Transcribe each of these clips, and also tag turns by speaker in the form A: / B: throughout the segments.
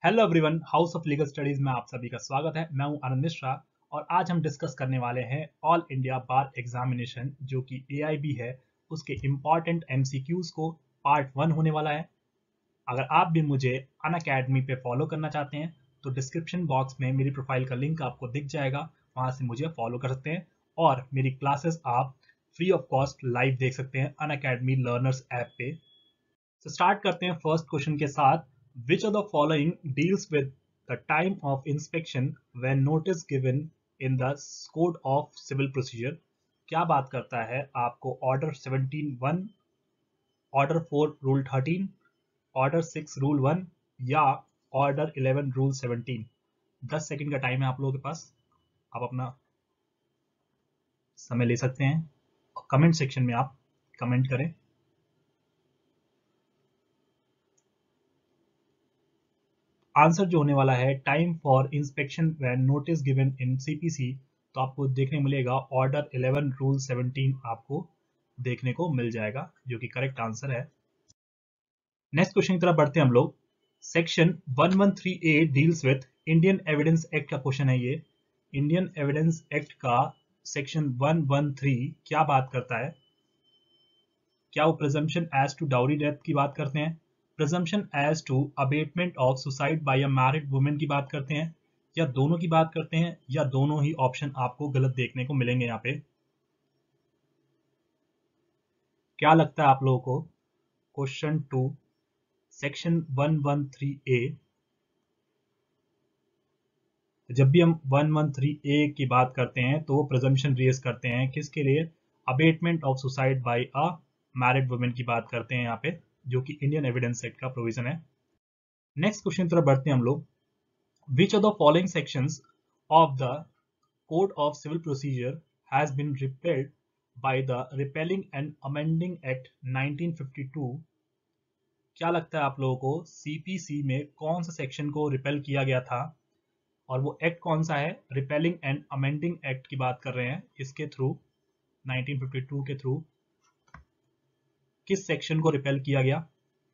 A: Hello everyone, house of legal studies में आप सभी का स्वागत है। मैं हूं आनंद मिश्रा और आज हम डिस्कस करने वाले हैं ऑल इंडिया बार एग्जामिनेशन जो कि एआईबी है उसके इम्पॉर्टेंट एमसीक्यूज को पार्ट 1 होने वाला है। अगर आप भी मुझे अनअकैडमी पे फॉलो करना चाहते हैं तो डिस्क्रिप्शन बॉक्स में मेरी प्रोफाइल का लिंक आपको दिख जाएगा, वहां से मुझे फॉलो कर सकते हैं और मेरी क्लासेस आप फ्री ऑफ कॉस्ट लाइव देख सकते हैं अनअकैडमी लर्नर्स ऐप पे। तो स्टार्ट करते हैं फर्स्ट क्वेश्चन के साथ। Which of the following deals with the time of inspection when notice given in the code of civil procedure? क्या बात करता है आपको order 17(1), order 4 rule 13, order 6 rule 1 या ऑर्डर 11 रूल 17? 10 सेकंड का टाइम है आप लोगों के पास, आप अपना समय ले सकते हैं और कमेंट सेक्शन में आप कमेंट करें। आंसर जो होने वाला है time for inspection when notice given in CPC, तो आपको देखने मिलेगा ऑर्डर 11 रूल 17 आपको देखने को मिल जाएगा, जो कि करेक्ट आंसर है। नेक्स्ट क्वेश्चन की तरफ बढ़ते हैं हम लोग। Section 113A deals with Indian evidence act का क्वेश्चन है ये। इंडियन एविडेंस एक्ट का सेक्शन 113 क्या बात करता है? क्या वो presumption as to dowry death की बात करते हैं, presumption as to abetment of suicide by a married woman की बात करते हैं, या दोनों की बात करते हैं, या दोनों ही ऑप्शन आपको गलत देखने को मिलेंगे यहाँ पे? क्या लगता है आप लोगों को? क्वेश्चन 2 सेक्शन 113A, जब भी हम 113A की बात करते हैं तो वो प्रिजम्पशन रेज करते हैं किसके लिए? Abetment of suicide by a married woman की बात करते हैं यहाँ पे, जो कि इंडियन एविडेंस एक्ट का प्रोविजन है। नेक्स्ट क्वेश्चन की तरफ बढ़ते हैं हम लोग। Which of the following sections of the Code of Civil Procedure has been repealed by the Repealing and Amending Act 1952? क्या लगता है आप लोगों को सीपीसी में कौन सा सेक्शन को रिपेल किया गया था और वो एक्ट कौन सा है? रिपेलिंग एंड अमेंडिंग एक्ट की बात कर रहे हैं, इसके थ्रू 1952 के थ्रू किस सेक्शन को रिपेल किया गया?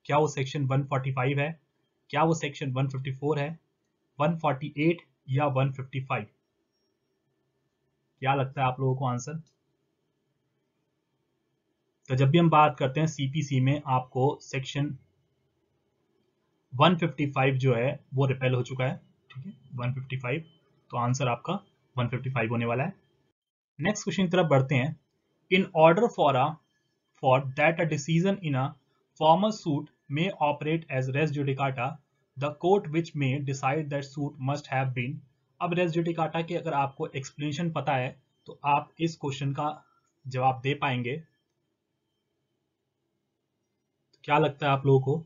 A: क्या वो सेक्शन 145 है, क्या वो सेक्शन 154 है, 148 या 155? क्या लगता है आप लोगों को आंसर? तो जब भी हम बात करते हैं सीपीसी में आपको सेक्शन 155 जो है वो रिपेल हो चुका है, ठीक है, 155। तो आंसर आपका 155 होने वाला है। नेक्स्ट क्वेश्चन की तरफ बढ़ते हैं। In order for that a decision in a formal suit may operate as res judicata, the court which may decide that suit must have been. अब रेस जुडिकाटा की अगर आपको एक्सप्लेनेशन पता है तो आप इस क्वेश्चन का जवाब दे पाएंगे। क्या लगता है आप लोगों को?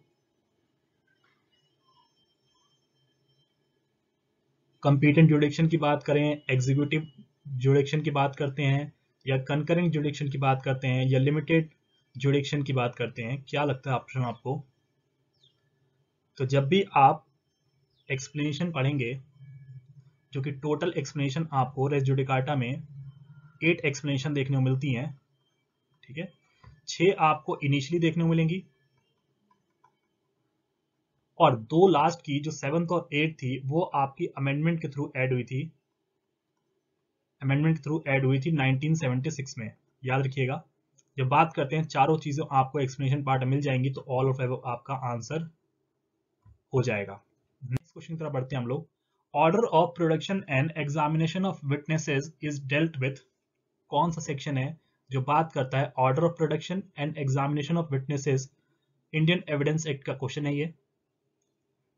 A: कंपीटेंट जुडिक्शन की बात करें, एग्जीक्यूटिव जुडिक्शन की बात करते हैं, या कंकरिंग जुडिक्शन की बात करते हैं, या लिमिटेड जुडिक्शन की बात करते हैं? क्या लगता है ऑप्शन आपको? तो जब भी आप एक्सप्लेनेशन पढ़ेंगे, जो कि टोटल एक्सप्लेनेशन आपको रेस जुडिकाटा में 8 एक्सप्लेनेशन देखने को मिलती हैं, ठीक है, 6 आपको इनिशियली देखने को मिलेंगी और 2 लास्ट की जो 7th और 8th थी वो आपकी अमेंडमेंट के थ्रू ऐड हुई थी, अमेंडमेंट के थ्रू ऐड हुई थी 1976 में। याद रखिएगा, जब बात करते हैं चारों चीजें आपको एक्सप्लेनेशन पार्ट में मिल जाएंगी तो ऑल ऑफ एबव आपका आंसर हो जाएगा। नेक्स्ट क्वेश्चन की तरफ बढ़ते हैं हम लोग। Order of production and examination of witnesses is dealt with, कौन सा सेक्शन है जो बात करता है order of production and examination of witnesses? Indian evidence act का क्वेश्चन है ये।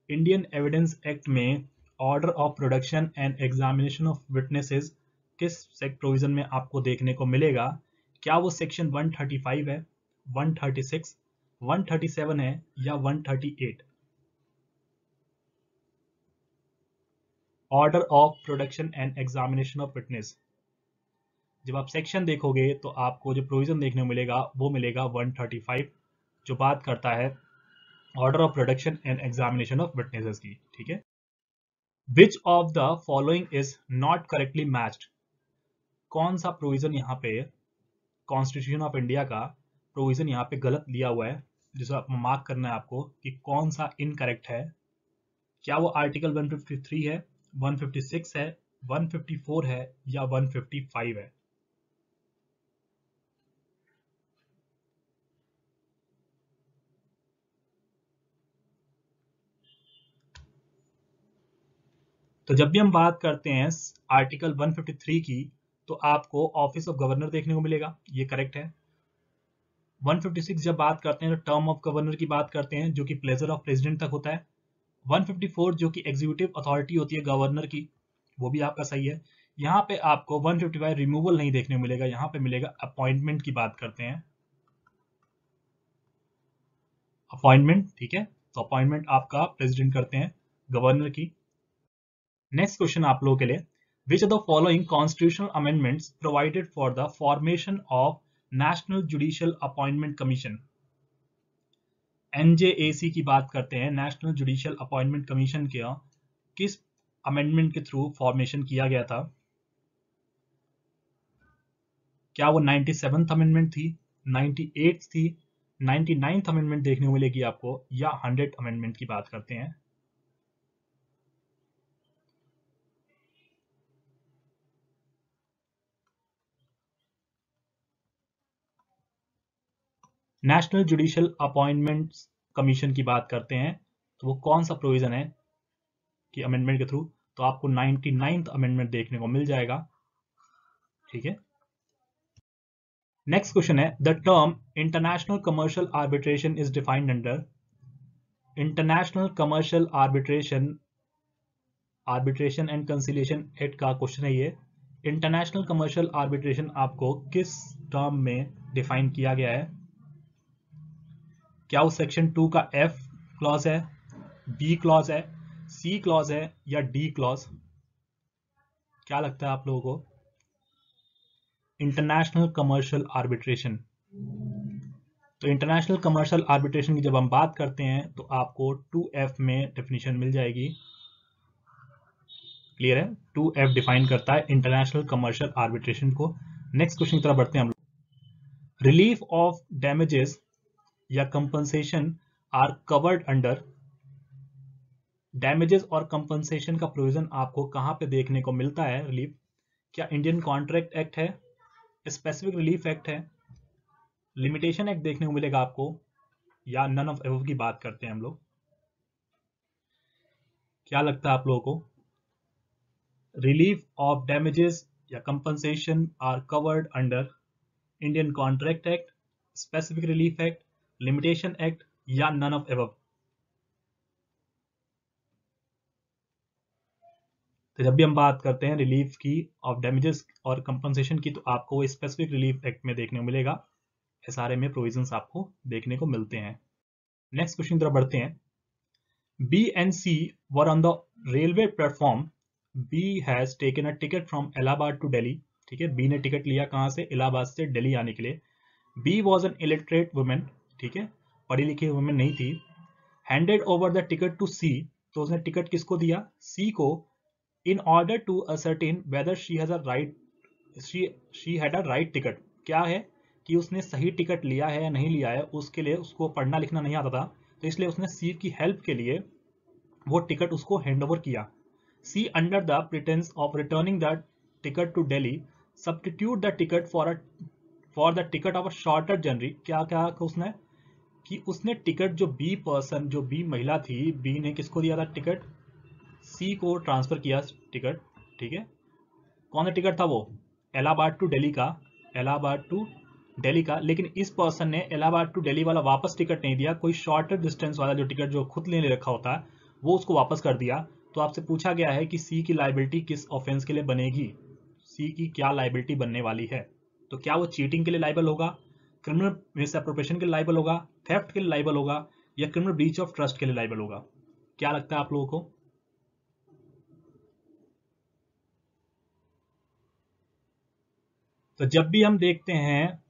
A: इंडियन एविडेंस एक्ट में order of production and examination of witnesses किस प्रोविजन में आपको देखने को मिलेगा? क्या वो सेक्शन 135 है, 136, 137 है, या 138? Order of production and examination of witness, जब आप सेक्शन देखोगे तो आपको जो प्रोविजन देखने को मिलेगा वो मिलेगा 135, जो बात करता है order of production and examination of witnesses की, ठीक है। विच of the following is not correctly matched, कौन सा प्रोविजन यहाँ पे कॉन्स्टिट्यूशन ऑफ इंडिया का प्रोविजन यहाँ पे गलत लिया हुआ है, जिसे आप मार्क करना है आपको कि कौन सा इनकरेक्ट है। क्या वो आर्टिकल 153 है, 156 है, 154 है या 155 है? तो जब भी हम बात करते हैं आर्टिकल 153 की, तो आपको ऑफिस ऑफ गवर्नर देखने को मिलेगा, ये करेक्ट है। 156 जब बात करते हैं तो टर्म ऑफ गवर्नर की बात करते हैं, जो कि प्लेजर ऑफ प्रेसिडेंट तक होता है। 154 जो कि एग्जीक्यूटिव अथॉरिटी होती है गवर्नर की, वो भी आपका सही है। यहाँ पे आपको 155 रिमूवल नहीं देखने को मिलेगा, यहाँ पे मिलेगा अपॉइंटमेंट की बात करते हैं, अपॉइंटमेंट, ठीक है। तो अपॉइंटमेंट आपका प्रेसिडेंट करते हैं गवर्नर की। नेक्स्ट क्वेश्चन आप लोगों के लिए, विच of the following constitutional amendments provided for the formation of national judicial appointment commission? NJAC की बात करते हैं, नेशनल जुडिशियल अपॉइंटमेंट कमीशन के किस अमेंडमेंट के थ्रू फॉर्मेशन किया गया था? क्या वो 97th अमेंडमेंट थी, 98th थी, 99th अमेंडमेंट देखने को मिलेगी आपको, या 100th अमेंडमेंट की बात करते हैं? नेशनल जुडिशियल अपॉइंटमेंट्स कमीशन की बात करते हैं, तो वो कौन सा प्रोविजन है कि अमेंडमेंट के थ्रू? तो आपको 99th अमेंडमेंट देखने को मिल जाएगा, ठीक है। नेक्स्ट क्वेश्चन है, the term international commercial arbitration is defined under? International commercial arbitration and conciliation act का क्वेश्चन है ये। इंटरनेशनल कमर्शियल आर्बिट्रेशन आपको किस टर्म में डिफाइन किया गया है? क्या वो सेक्शन 2 का एफ क्लॉज है, बी क्लॉज है, सी क्लॉज है या डी क्लॉज? क्या लगता है आप लोगों को? इंटरनेशनल कमर्शियल आर्बिट्रेशन, तो इंटरनेशनल कमर्शियल आर्बिट्रेशन की जब हम बात करते हैं तो आपको 2F में डेफिनेशन मिल जाएगी, क्लियर है। 2F डिफाइन करता है इंटरनेशनल कमर्शियल आर्बिट्रेशन को। नेक्स्ट क्वेश्चन की तरफ बढ़ते हैं हम लोग। रिलीफ ऑफ डैमेजेस या compensation are covered under? Damages और कंपनसेशन का प्रोविजन आपको कहां पे देखने को मिलता है रिलीफ? क्या इंडियन कॉन्ट्रैक्ट एक्ट है, स्पेसिफिक रिलीफ एक्ट है, लिमिटेशन एक्ट देखने को मिलेगा आपको, या नन ऑफ एबव की बात करते हैं हम लोग? क्या लगता है आप लोगों को? रिलीफ ऑफ डैमेजेस या compensation are covered under Indian contract act, specific relief act, limitation act या नन ऑफ एबव? तो जब भी हम बात करते हैं रिलीफ की ऑफ डैमेजेस और कंपनसेशन की, तो आपको स्पेसिफिक रिलीफ एक्ट में देखने को मिलेगा, एसआरए में प्रोविजंस आपको देखने को मिलते हैं। नेक्स्ट क्वेश्चन की तरफ बढ़ते हैं। B and C were on the railway platform. B has taken a ticket from Allahabad to Delhi. ठीक है, B ने टिकट लिया कहाँ से? इलाहाबाद से दिल्ली आने के लिए। B was an illiterate woman. ठीक है, पढ़ी लिखी वुमेन नहीं थी। Handed over the ticket to C. तो उसने टिकट किसको दिया? C को। In order to ascertain whether she has a right, she had a right ticket. क्या है कि उसने सही टिकट लिया है या नहीं लिया है, उसके लिए उसको पढ़ना लिखना नहीं आता था, तो इसलिए उसने सी की हेल्प के लिए वो टिकट उसको हैंड ओवर किया। C under the pretence of returning the ticket to Delhi substitute the ticket for the ticket of a shorter journey. क्या क्या उसने कि उसने टिकट जो बी पर्सन, जो बी महिला थी, बी ने किसको दिया था टिकट? सी को ट्रांसफर किया टिकट, ठीक है। कौन सा टिकट था वो? इलाहाबाद टू दिल्ली का, इलाहाबाद टू दिल्ली का। लेकिन इस पर्सन ने इलाहाबाद टू दिल्ली वाला वापस टिकट नहीं दिया, कोई शॉर्टर डिस्टेंस वाला जो टिकट जो खुद ले रखा होता है वो उसको वापस कर दिया। तो आपसे पूछा गया है कि सी की लाइबिलिटी किस ऑफेंस के लिए बनेगी? सी की क्या लाइबिलिटी बनने वाली है? तो क्या वो चीटिंग के लिए लाइबल होगा, क्रिमिनल मिसअप्रोप्रिएशन के लिए लाइबल होगा, थेफ्ट के लिए लाइबल होगा, या क्रिमिनल ब्रीच ऑफ ट्रस्ट के लिए लाइबल होगा? क्या लगता है आप लोगों को? तो जब भी हम देखते हैं,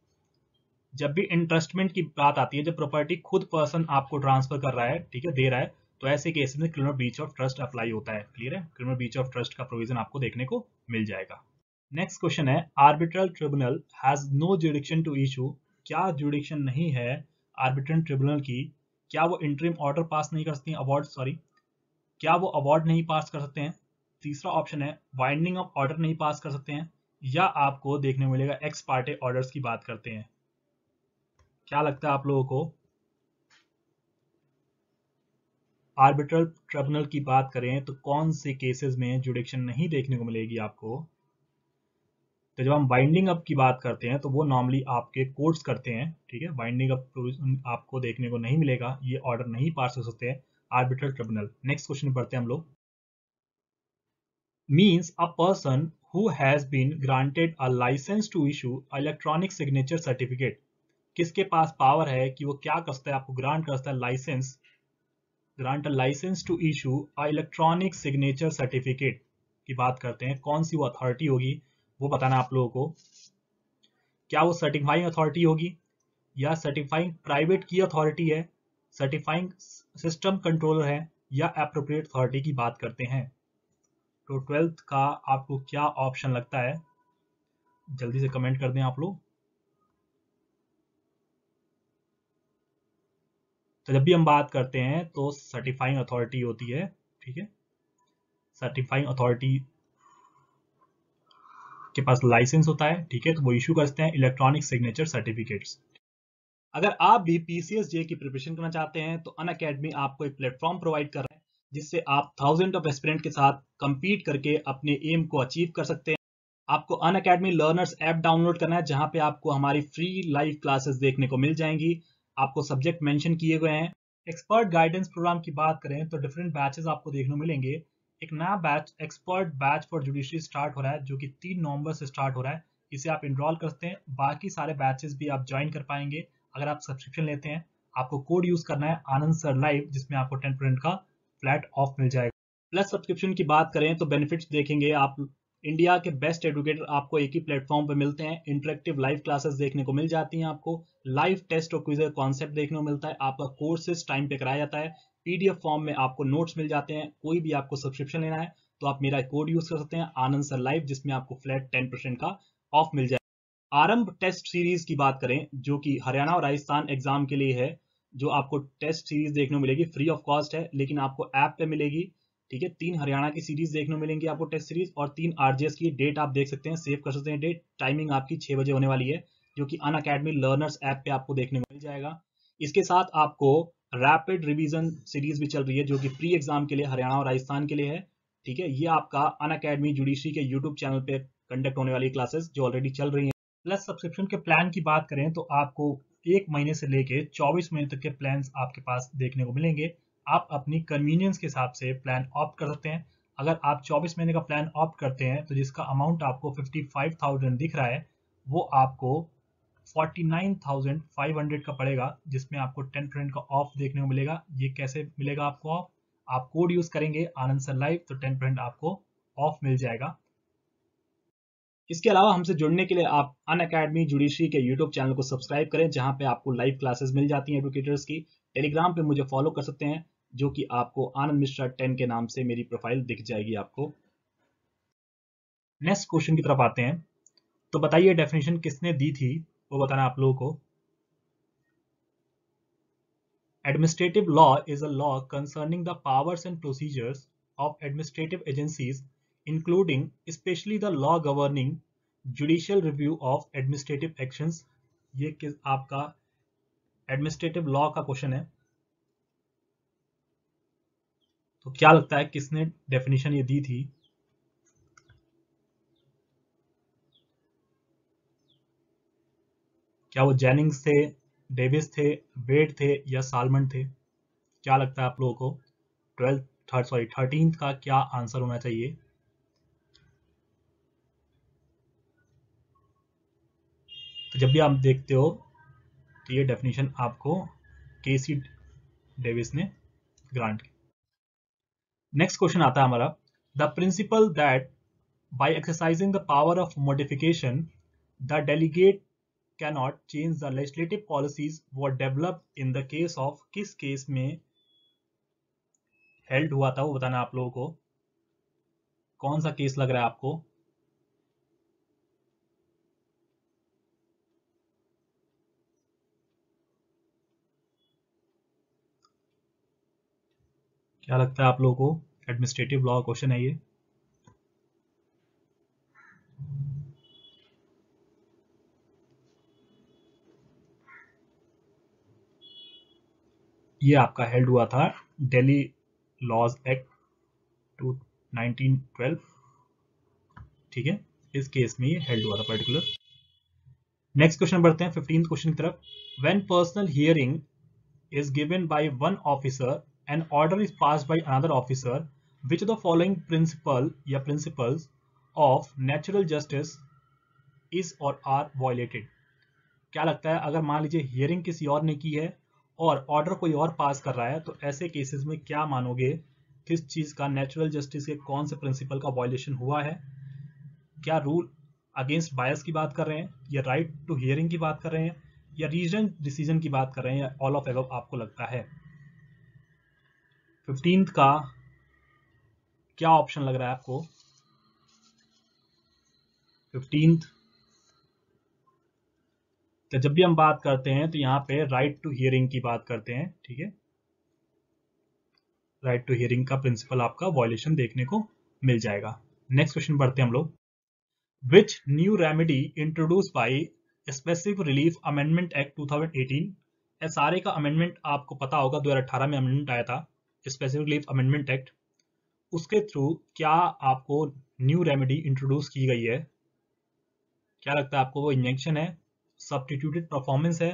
A: जब भी इंटरेस्टमेंट की बात आती है, जब प्रॉपर्टी खुद पर्सन आपको ट्रांसफर कर रहा है, ठीक है, दे रहा है, तो ऐसे केस में criminal breach of trust apply होता है, क्लियर है। क्रिमिनल ब्रीच ऑफ ट्रस्ट का प्रोविजन आपको देखने को मिल जाएगा। नेक्स्ट क्वेश्चन है, arbitral tribunal has no jurisdiction to issue? क्या जुरिडिक्शन नहीं है आर्बिट्रल ट्रिब्यूनल की? क्या वो इंटरिम ऑर्डर पास नहीं कर सकती, अवार्ड, सॉरी, क्या वो अवार्ड नहीं पास कर सकते हैं? तीसरा ऑप्शन है बाइंडिंग ऑफ ऑर्डर नहीं पास कर सकते हैं, या आपको देखने को मिलेगा एक्स पार्टे ऑर्डर्स की बात करते हैं। क्या लगता है आप लोगों को? आर्बिट्रल ट्रिब्यूनल की बात करें तो कौन से केसेस में जुडिक्शन नहीं देखने को मिलेगी आपको? तो जब हम बाइंडिंग अप की बात करते हैं तो वो नॉर्मली आपके कोर्ट्स करते हैं, ठीक है। बाइंडिंग अप आपको देखने को नहीं मिलेगा, ये ऑर्डर नहीं पास हो सकते हैं आर्बिट्रल ट्रिब्यूनल। नेक्स्ट क्वेश्चन पढ़ते हैं हम लोग। Means a person who has been granted a licence to issue electronic signature certificate. किसके पास पावर है कि वो क्या कर सकता है, आपको ग्रांट कर सकता है licence, grant a licence to issue a electronic signature certificate की बात करते हैं। कौन सी वो अथॉरिटी होगी वो बताना आप लोगों को। क्या वो सर्टिफाइंग अथॉरिटी होगी, या सर्टिफाइंग प्राइवेट की अथॉरिटी है, सर्टिफाइंग सिस्टम कंट्रोलर है, या एप्रोप्रिएट अथॉरिटी की बात करते हैं? तो 12th का आपको क्या ऑप्शन लगता है, जल्दी से कमेंट कर दें आप लोग। तो जब भी हम बात करते हैं तो सर्टिफाइंग अथॉरिटी होती है, ठीक है। सर्टिफाइंग अथॉरिटी के पास लाइसेंस होता है, ठीक है, तो वो इशू करते हैं इलेक्ट्रॉनिक सिग्नेचर सर्टिफिकेट्स। अगर आप भी पीसीएस जे की प्रिपरेशन करना चाहते हैं तो अनअकैडमी आपको एक प्लेटफॉर्म प्रोवाइड कर रहा है जिससे आप थाउजेंड ऑफ एस्पिरेंट के साथ compete करके अपने एम को अचीव कर सकते हैं। आपको अनअकैडमी लर्नर्स ऐप डाउनलोड करना है जहां पे आपको हमारी फ्री लाइव क्लासेस देखने को मिल जाएंगी। आपको सब्जेक्ट मेंशन किए गए हैं। एक्सपर्ट गाइडेंस प्रोग्राम की बात करें तो डिफरेंट बैचेस आपको देखने को मिलेंगे। एक नया batch expert batch for judiciary start हो रहा है जो कि 3 नवंबर से स्टार्ट हो रहा है। इसे आप इनरोल कर सकते हैं। बाकी सारे बैचेस भी आप ज्वाइन कर पाएंगे अगर आप सब्सक्रिप्शन लेते हैं। आपको कोड यूज करना है आनंद सर लाइव, जिसमें आपको 10% का फ्लैट ऑफ मिल जाएगा। प्लस सब्सक्रिप्शन की बात करें तो बेनिफिट्स देखेंगे आप। इंडिया के बेस्ट एडुकेटर आपको एक ही प्लेटफॉर्म पर मिलते हैं। इंटरेक्टिव लाइव क्लासेस देखने को मिल जाती हैं। आपको लाइव टेस्ट और क्विज कॉन्सेप्ट देखने को मिलता है। आपका कोर्सेज टाइम पे कराया जाता है। पीडीएफ फॉर्म में आपको नोट्स मिल जाते हैं। कोई भी आपको सब्सक्रिप्शन लेना है तो आप मेरा कोड यूज कर सकते हैं आनंद सर लाइव, जिसमें आपको फ्लैट 10% का ऑफ मिल जाए। आरंभ टेस्ट सीरीज की बात करें जो कि हरियाणा और राजस्थान एग्जाम के लिए है, जो आपको टेस्ट सीरीज देखने को मिलेगी, फ्री ऑफ कॉस्ट है लेकिन आपको ऐप पे मिलेगी, ठीक है। 3 हरियाणा की सीरीज देखने को मिलेंगी आपको टेस्ट सीरीज, और 3 आरजेएस की। डेट आप देख सकते हैं, सेव कर सकते हैं डेट। टाइमिंग आपकी 6 बजे होने वाली है, जो कि अनअकैडमी लर्नर्स ऐप पे आपको देखने को मिल जाएगा। इसके साथ आपको रैपिड रिवीजन सीरीज भी चल रही है जो कि प्री एग्जाम के लिए हरियाणा और राजस्थान के लिए है, ठीक है। ये आपका अनअकैडमी जुडिशरी के यूट्यूब चैनल पे कंडक्ट होने वाली क्लासेस जो ऑलरेडी चल रही है। प्लस सब्सक्रिप्शन के प्लान की बात करें तो आपको 1 महीने से लेके 24 महीने तक के प्लान्स आपके पास देखने को मिलेंगे। आप अपनी कन्वीनियंस के हिसाब से प्लान ऑप्ट कर सकते हैं। अगर आप 24 महीने का प्लान ऑप्ट करते हैं तो जिसका अमाउंट आपको 55,000 दिख रहा है वो आपको 49,500 का पड़ेगा, जिसमें आपको 10% का ऑफ देखने को मिलेगा। ये कैसे मिलेगा आपको ऑफ? आप कोड यूज करेंगे आनंद सर लाइव तो 10% आपको ऑफ मिल जाएगा। इसके अलावा हमसे जुड़ने के लिए आप अनअकैडमी जुडिशरी के यूट्यूब चैनल को सब्सक्राइब करें जहां पे आपको लाइव क्लासेस मिल जाती हैं एडुकेटर्स की। टेलीग्राम पे मुझे फॉलो कर सकते हैं जो कि आपको आनंद मिश्रा 10 के नाम से मेरी प्रोफाइल दिख जाएगी आपको। नेक्स्ट क्वेश्चन की तरफ आते हैं। तो बताइए डेफिनेशन किसने दी थी वो बताना आप लोगों को। Administrative law is a law concerning the powers and procedures of administrative agencies, including especially the law governing judicial review of administrative actions। ये किस आपका एडमिनिस्ट्रेटिव लॉ का क्वेश्चन है। तो क्या लगता है किसने डेफिनेशन ये दी थी? क्या वो जेनिंग्स थे, डेविस थे, वेड थे, या सालमन थे? क्या लगता है आप लोगों को? 13th का क्या आंसर होना चाहिए? तो जब भी आप देखते हो तो ये डेफिनेशन आपको केसी डेविस ने ग्रांट की। नेक्स्ट क्वेश्चन आता है हमारा। The principal that bye exercising the power of modification the delegate cannot change the legislative policies were develop in the case of, किस केस में हेल्ड हुआ था वो बताना आप लोगों को। कौन सा केस लग रहा है आपको? क्या लगता है आप लोगों को? एडमिनिस्ट्रेटिव लॉ क्वेश्चन है ये आपका हेल्ड हुआ था दिल्ली लॉज एक्ट 1912, ठीक है, इस केस में ये हेल्ड हुआ था पर्टिकुलर। नेक्स्ट क्वेश्चन बढ़ते हैं 15th क्वेश्चन की तरफ। When personal hearing is given by one officer and order is passed by another officer, which of the following principle या principles of natural justice is or are violated? क्या लगता है अगर मान लीजिए हियरिंग किसी और ने की है और ऑर्डर कोई और पास कर रहा है, तो ऐसे केसेस में क्या मानोगे, किस चीज का, नेचुरल जस्टिस के कौन से प्रिंसिपल का वायलेशन हुआ है? क्या रूल अगेंस्ट बायस की बात कर रहे हैं, या राइट टू हियरिंग की बात कर रहे हैं, या रीजन डिसीजन की बात कर रहे हैं, या ऑल ऑफ एबव आपको लगता है? 15th का क्या ऑप्शन लग रहा है आपको? 15th, तो जब भी हम बात करते हैं तो यहाँ पे राइट टू हियरिंग की बात करते हैं, ठीक है, राइट टू हियरिंग का प्रिंसिपल आपका वायलेशन देखने को मिल जाएगा। नेक्स्ट क्वेश्चन बढ़ते हैं हम लोग। Which new remedy introduce by specific relief amendment act 2018? SRA का अमेंडमेंट आपको पता होगा, 2018 में अमेंडमेंट आया था, स्पेसिफिक रिलीफ अमेंडमेंट एक्ट। उसके थ्रू क्या आपको न्यू रेमेडी इंट्रोड्यूस की गई है? क्या लगता है आपको? वो इंजेक्शन है, सब्स्टिट्यूटेड परफॉर्मेंस है,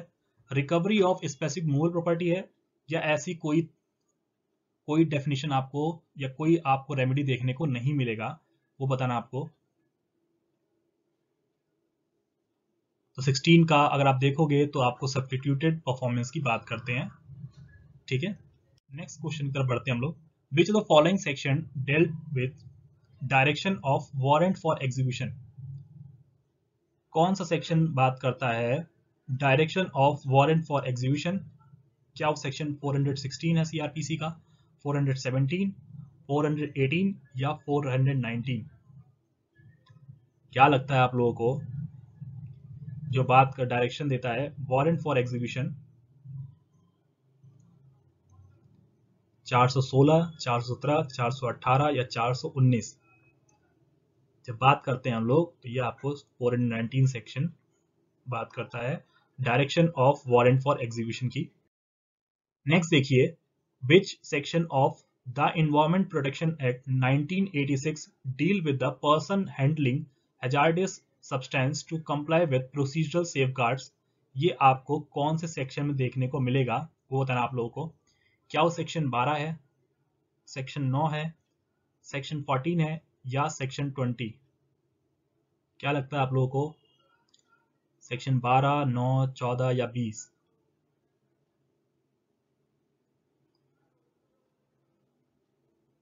A: recovery of specific movable property है, या ऐसी कोई डेफिनेशन आपको या कोई आपको रेमेडी देखने को नहीं मिलेगा, वो बताना आपको। तो 16 का अगर आप देखोगे तो आपको सब्स्टिट्यूटेड परफॉर्मेंस की बात करते हैं, ठीक है। नेक्स्ट क्वेश्चन की तरफ बढ़ते हैं हम लोग। विच of the following section dealt with direction of warrant for execution? कौन सा सेक्शन बात करता है direction of warrant for execution? क्या वो सेक्शन 416 है सीआरपीसी का, 417, 418 या 419? क्या लगता है आप लोगों को, जो बात का डायरेक्शन देता है वारंट फॉर एग्जीक्यूशन? 416, 417, 418 या 419? जब बात करते हैं हम लोग तो ये आपको 419 सेक्शन बात करता है direction of warrant for execution की। नेक्स्ट देखिए, which section of the environment protection act 1986 deal with the person handling hazardous substance to comply with procedural safeguards? ये आपको कौन से सेक्शन में देखने को मिलेगा, वो बताना आप लोगों को। क्या वो सेक्शन 12 है, सेक्शन 9 है, सेक्शन 14 है, या सेक्शन 20? क्या लगता है आप लोगों को, सेक्शन 12, 9, 14 या 20?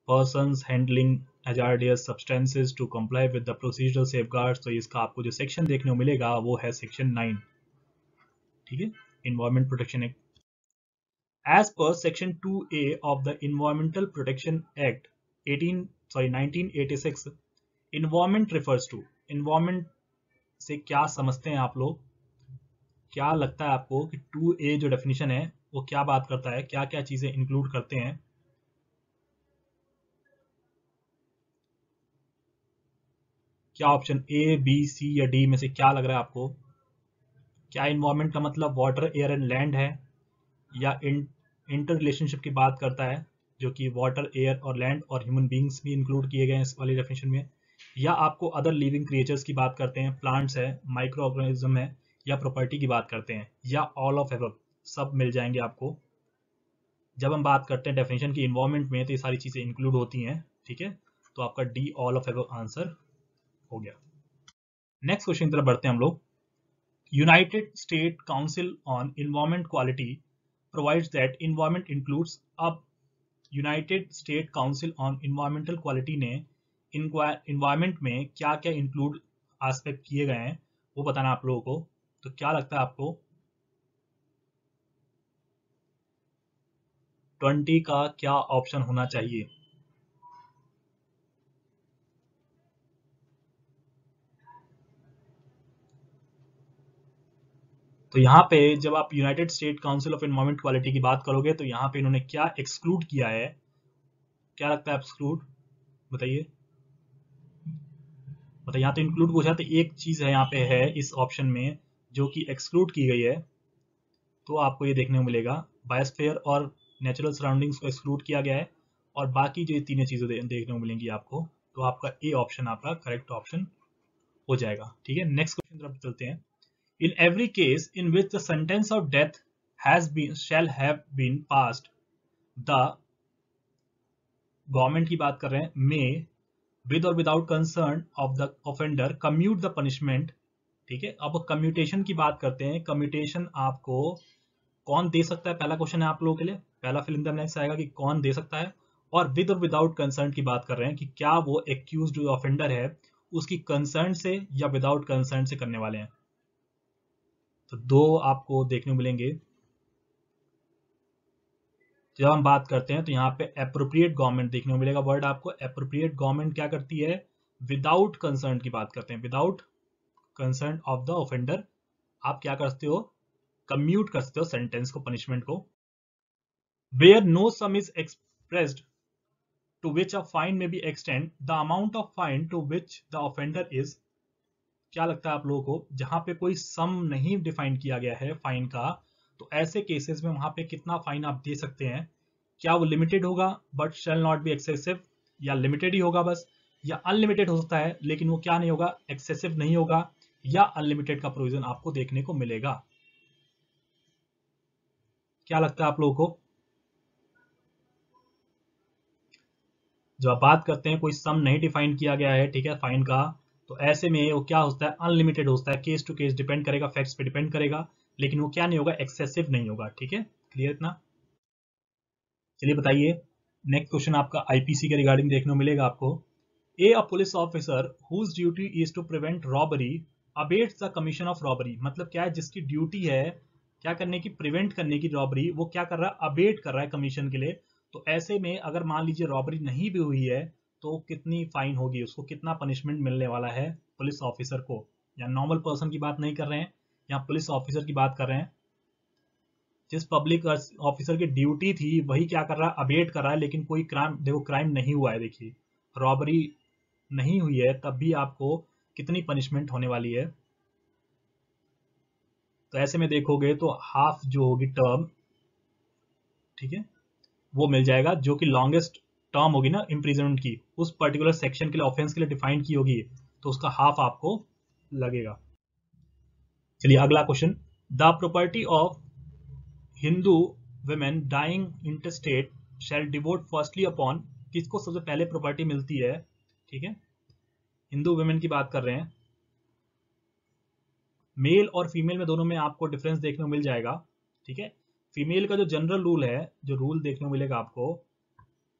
A: Persons handling hazardous substances to comply with the procedural safeguards, तो इसका आपको जो सेक्शन देखने को मिलेगा वो है सेक्शन 9, ठीक है, environment protection act. As per section 2A of the environmental protection act 1986, environment refers to, environment से क्या समझते हैं आप लोग? क्या लगता है आपको कि 2A जो डेफिनेशन है वो क्या बात करता है, क्या क्या चीजें इंक्लूड करते हैं? क्या ऑप्शन ए, बी, सी या डी में से क्या लग रहा है आपको? क्या इन्वायरमेंट का मतलब वाटर, एयर एंड लैंड है, या इंटर रिलेशनशिप की बात करता है, जो कि वाटर, एयर और लैंड और ह्यूमन बींग्स भी इंक्लूड किए गए हैं इस वाली डेफिनेशन में, या आपको अदर लिविंग क्रिएचर्स की बात करते हैं, प्लांट्स है, माइक्रो ऑर्गेनिज्म है, या प्रॉपर्टी की बात करते हैं, या ऑल ऑफ एबव? सब मिल जाएंगे आपको। जब हम बात करते हैं डेफिनेशन की इन्वायरमेंट में तो ये सारी चीजें इंक्लूड होती हैं, ठीक है। तो आपका D all of above answer हो गया। नेक्स्ट क्वेश्चन की तरफ बढ़ते हैं हम लोग। United state council on environment quality provides that environment includes। अब United state council on environmental quality ने इन्वायरमेंट में क्या क्या इंक्लूड एस्पेक्ट किए गए हैं वो बताना आप लोगों को। तो क्या लगता है आपको, 20 का क्या ऑप्शन होना चाहिए? तो यहाँ पे जब आप United state council of environment quality की बात करोगे तो यहाँ पे इन्होंने क्या एक्सक्लूड किया है, क्या लगता है एक्सक्लूड? बताइए बताइए। यहाँ तो इंक्लूड पूछा, तो एक चीज है यहाँ पे है इस ऑप्शन में जो कि एक्सक्लूड की गई है, तो आपको ये देखने को मिलेगा बायोस्फीयर और नेचुरल सराउंडिंग्स को एक्सक्लूड किया गया है, और बाकी जो ये तीनों चीजें देखने को मिलेंगी आपको, तो आपका ए ऑप्शन आपका करेक्ट ऑप्शन हो जाएगा। ठीक है, नेक्स्ट क्वेश्चन तरफ चलते हैं। In every case in which the sentence of death has been shall have been passed, the government की बात कर रहे हैं, मे विद और without concern of the offender commute the punishment. ठीक है, अब कम्यूटेशन की बात करते हैं। कम्यूटेशन आपको कौन दे सकता है, पहला क्वेश्चन है आप लोगों के लिए, पहला फिल इन द ब्लैंक्स आएगा कि कौन दे सकता है। और विद और विदाउट कंसर्न की बात कर रहे हैं कि क्या वो एक्यूज्ड जो ऑफेंडर है उसकी कंसर्न से या विदाउट कंसर्न से करने वाले हैं। तो दो आपको देखने को मिलेंगे। जब हम बात करते हैं तो यहाँ पे एप्रोप्रिएट गवर्नमेंट देखने को मिलेगा वर्ड आपको। एप्रोप्रिएट गवर्नमेंट क्या करती है, विदाउट कंसर्न की बात करते हैं, without concern of the offender आप क्या करते हो, कम्यूट कर सकते हो सेंटेंस को, पनिशमेंट को। Where no sum is expressed to which a fine may be extend the amount of fine to which the offender is। क्या लगता है आप लोगों को, जहां पे कोई सम नहीं डिफाइन किया गया है फाइन का, तो ऐसे केसेस में वहां पे कितना फाइन आप दे सकते हैं? क्या वो लिमिटेड होगा but shall not be excessive, या लिमिटेड ही होगा बस, या अनलिमिटेड हो सकता है लेकिन वो क्या नहीं होगा, एक्सेसिव नहीं होगा, या अनलिमिटेड का प्रोविजन आपको देखने को मिलेगा? क्या लगता है आप लोगों को? जब आप बात करते हैं कोई सम नहीं डिफाइन किया गया है, ठीक है, फाइन का, तो ऐसे में वो क्या होता है, अनलिमिटेड होता है, केस टू केस डिपेंड करेगा, फैक्ट्स पे डिपेंड करेगा, लेकिन वो क्या नहीं होगा, एक्सेसिव नहीं होगा। ठीक है, क्लियर इतना? चलिए बताइए, नेक्स्ट क्वेश्चन आपका आईपीसी के रिगार्डिंग देखने को मिलेगा आपको। A police officer whose duty is to prevent robbery abets the commission of robbery. मतलब क्या है, जिसकी ड्यूटी है क्या करने की, प्रिवेंट करने की रॉबरी, वो क्या कर रहा है, अबेट कर रहा है कमीशन के लिए। तो ऐसे में अगर मान लीजिए रॉबरी नहीं भी हुई है तो कितनी फाइन होगी, उसको कितना पनिशमेंट मिलने वाला है पुलिस ऑफिसर को, या नॉर्मल पर्सन की बात नहीं कर रहे हैं, या पुलिस ऑफिसर की बात कर रहे हैं। जिस पब्लिक ऑफिसर की ड्यूटी थी वही क्या कर रहा है, अबेट कर रहा है, लेकिन कोई क्राइम, देखो क्राइम नहीं हुआ है, देखिए रॉबरी नहीं हुई है, तब भी आपको कितनी पनिशमेंट होने वाली है। तो ऐसे में देखोगे तो हाफ जो होगी टर्म, ठीक है, वो मिल जाएगा, जो कि लॉन्गेस्ट टर्म होगी ना इम्प्रिजनमेंट की, उस पर्टिकुलर सेक्शन के लिए, ऑफेंस के लिए डिफाइन की होगी, तो उसका हाफ आपको लगेगा। चलिए अगला question. The property of Hindu women dying intestate shall devolve firstly upon, किसको सबसे पहले प्रॉपर्टी मिलती है? ठीक है, हिंदू वुमेन की बात कर रहे हैं। मेल और फीमेल में दोनों में आपको डिफरेंस देखने को मिल जाएगा। ठीक है, फीमेल का जो जनरल रूल है, जो रूल देखने को मिलेगा आपको,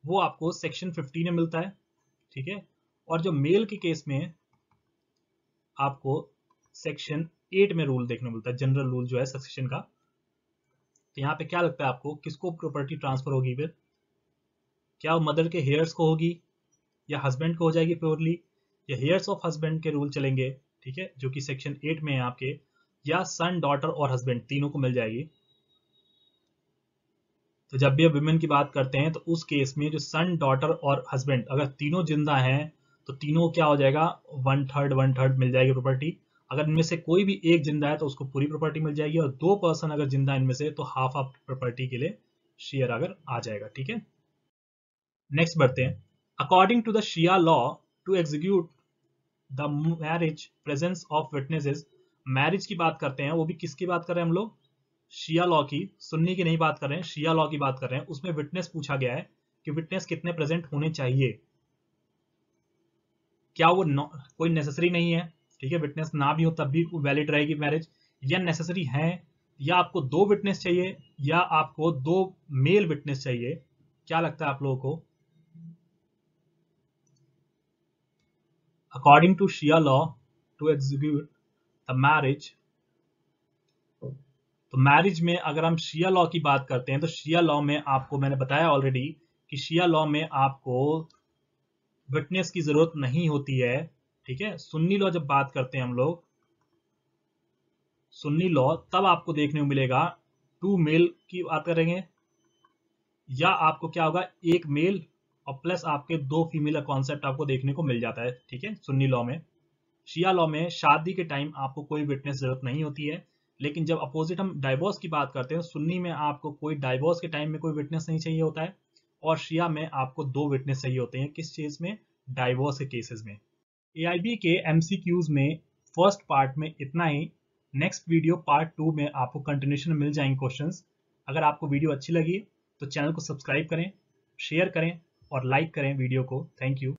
A: वो आपको सेक्शन 15 में मिलता है। ठीक है, और जो मेल के केस में आपको सेक्शन 8 में रूल देखने को मिलता है, जनरल रूल जो है सक्सेशन का। तो यहाँ पे क्या लगता है आपको, किसको प्रॉपर्टी ट्रांसफर होगी फिर? क्या वो मदर के हेयर्स को होगी, या हस्बैंड को हो जाएगी प्योरली, या हेयर्स ऑफ हस्बैंड के रूल चलेंगे, ठीक है, जो कि सेक्शन 8 में है आपके, या सन, डॉटर और हस्बैंड तीनों को मिल जाएगी? तो जब भी आप विमेन की बात करते हैं तो उस केस में जो सन, डॉटर और हस्बैंड अगर तीनों जिंदा हैं तो तीनों क्या हो जाएगा, वन थर्ड मिल जाएगी प्रॉपर्टी। अगर इनमें से कोई भी एक जिंदा है तो उसको पूरी प्रॉपर्टी मिल जाएगी, और दो पर्सन अगर जिंदा है इनमें से तो हाफ ऑफ प्रॉपर्टी के लिए शेयर अगर आ जाएगा। ठीक है, नेक्स्ट बढ़ते हैं। According to the Shia law to execute the marriage presence of witnesses, marriage की बात करते हैं, वो भी किसकी बात कर रहे हैं हम लोग, शिया लॉ की, सुन्नी की नहीं बात कर रहे हैं, शिया लॉ की बात कर रहे हैं। उसमें विटनेस पूछा गया है कि विटनेस कितने प्रेजेंट होने चाहिए। क्या वो कोई नेसेसरी नहीं है, ठीक है, विटनेस ना भी हो तब भी वैलिड रहेगी मैरिज, या नेसेसरी है, या आपको दो विटनेस चाहिए, या आपको दो मेल विटनेस चाहिए? क्या लगता है आप लोगों को? According to Shia law to execute the marriage, तो मैरिज में अगर हम शिया लॉ की बात करते हैं तो शिया लॉ में आपको मैंने बताया ऑलरेडी कि शिया लॉ में आपको विटनेस की जरूरत नहीं होती है। ठीक है, सुन्नी लॉ जब बात करते हैं हम लोग, सुन्नी लॉ तब आपको देखने को मिलेगा टू मेल की बात करेंगे, या आपको क्या होगा, एक मेल और प्लस आपके 2 फीमेल कॉन्सेप्ट आपको देखने को मिल जाता है, ठीक है, सुन्नी लॉ में। शिया लॉ में शादी के टाइम आपको कोई विटनेस जरूरत नहीं होती है, लेकिन जब अपोजिट हम डाइवोर्स की बात करते हैं, सुन्नी में आपको कोई डाइवोर्स के टाइम में कोई विटनेस नहीं चाहिए होता है, और शिया में आपको 2 विटनेस चाहिए होते हैं। किस चीज में? डाइवोर्स के केसेस में। एआईबी के एमसीक्यूज में फर्स्ट पार्ट में इतना ही। नेक्स्ट वीडियो पार्ट 2 में आपको कंटिन्यूशन मिल जाएंगे क्वेश्चंस। अगर आपको वीडियो अच्छी लगी तो चैनल को सब्सक्राइब करें, शेयर करें और लाइक करें वीडियो को। Thank you.